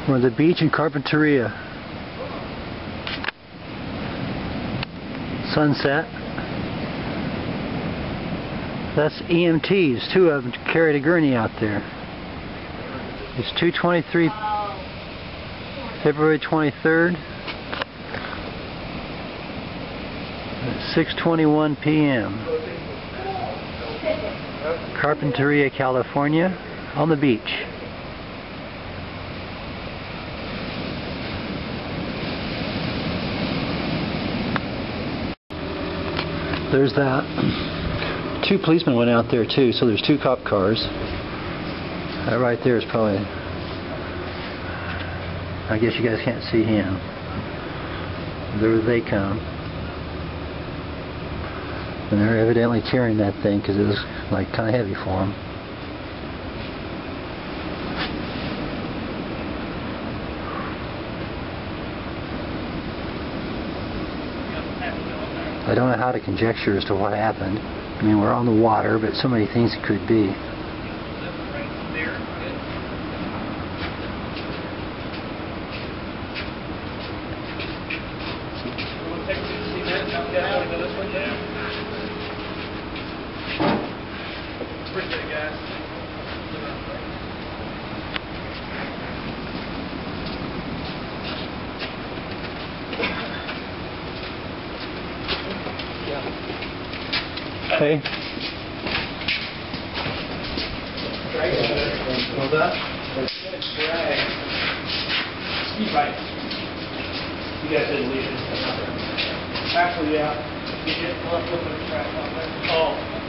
We're at the beach in Carpinteria. Sunset. That's EMTs, two of them carried a gurney out there. It's 2:23, February 23rd, at 6:21 p.m. Carpinteria, California, on the beach. There's that. Two policemen went out there too, so there's two cop cars. That right there is probably, I guess you guys can't see him. There they come. And they're evidently carrying that thing because it was like kind of heavy for them. I don't know how to conjecture as to what happened. I mean, we're on the water, but so many things it could be. Hey. Hold up. Speed bike. You guys didn't leave it. Actually, yeah. You did. I'll flip the track on there. Oh.